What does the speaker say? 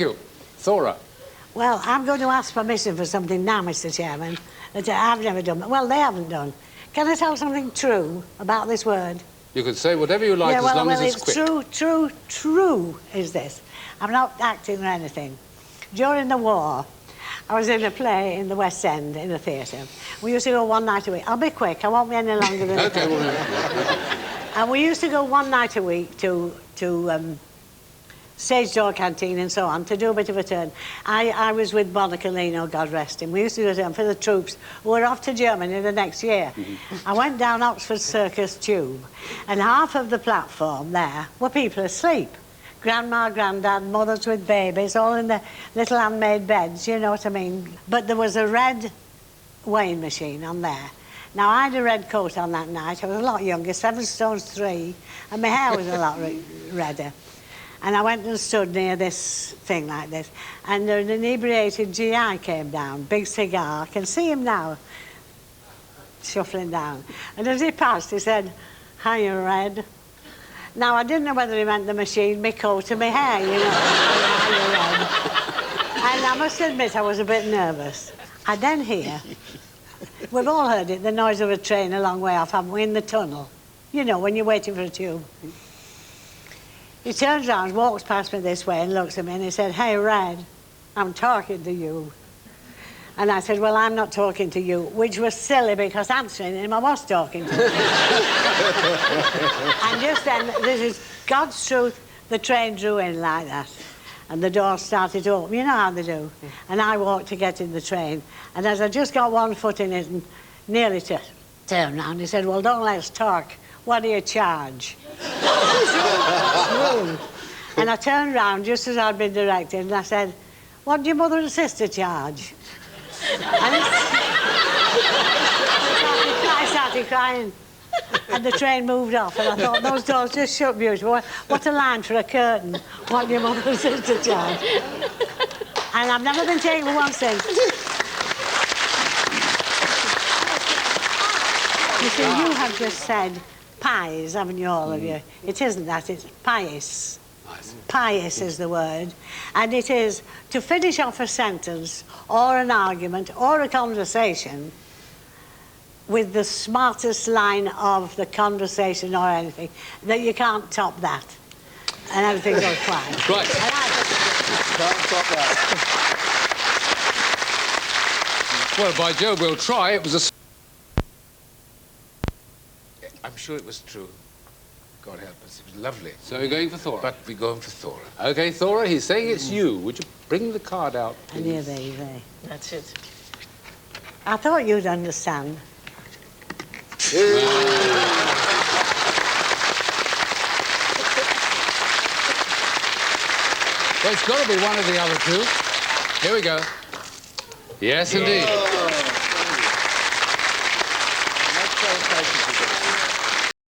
you. Thora. Well, I'm going to ask permission for something now, Mr. Chairman, that I've never done. Well, they haven't done. Can I tell something true about this word? You can say whatever you like, as long as it's quick. True is this. I'm not acting or anything. During the war, I was in a play in the West End, in a theatre. We used to go one night a week. I'll be quick, I won't be any longer than OK, well, And we used to go one night a week to Stage Door Canteen and so on, to do a bit of a turn. I was with Bonacolino, God rest him. We used to do a turn for the troops who were off to Germany the next year. I went down Oxford Circus Tube, and half of the platform there were people asleep. Grandma, granddad, mothers with babies, all in the little handmade beds, you know what I mean? But there was a red weighing machine on there. Now, I had a red coat on that night. I was a lot younger, 7 stone 3, and my hair was a lot redder. And I went and stood near this thing like this, and an inebriated GI came down, big cigar. I can see him now, shuffling down. And as he passed, he said, "Hiya, Red." Now, I didn't know whether he meant the machine, my coat, or my hair, you know. Hiya, Red. And I must admit, I was a bit nervous. I then hear, we've all heard it, the noise of a train a long way off, haven't we, in the tunnel? You know, when you're waiting for a tube. He turns around, walks past me this way and looks at me and he said, "Hey, Red, I'm talking to you." And I said, "Well, I'm not talking to you," which was silly because answering him, I was talking to him. And just then, this is God's truth, the train drew in like that. And the door started to open. You know how they do. And I walked to get in the train. And as I just got one foot in it and nearly to turn around, he said, "Well, don't let's talk. What do you charge?" And I turned round just as I'd been directed and I said, "What do your mother and sister charge?" And I started crying. And the train moved off and I thought, those doors just shut beautiful. What a line for a curtain. What do your mother and sister charge? And I've never been taken for one since. You see, you have just said pies, haven't you, all of you? It isn't that, it's pious. Pious is the word. And it is to finish off a sentence or an argument or a conversation with the smartest line of the conversation or anything, that you can't top that. And everything goes fine. Right. Can't top that. Well, by Jove, we'll try. It was a... I'm sure it was true. God help us, it was lovely. So you're going for Thora? But we're going for Thora. OK, Thora, he's saying it's you. Would you bring the card out, please? And here they say. That's it. I thought you'd understand. Well, it's got to be one of the other two. Here we go. Yes, indeed.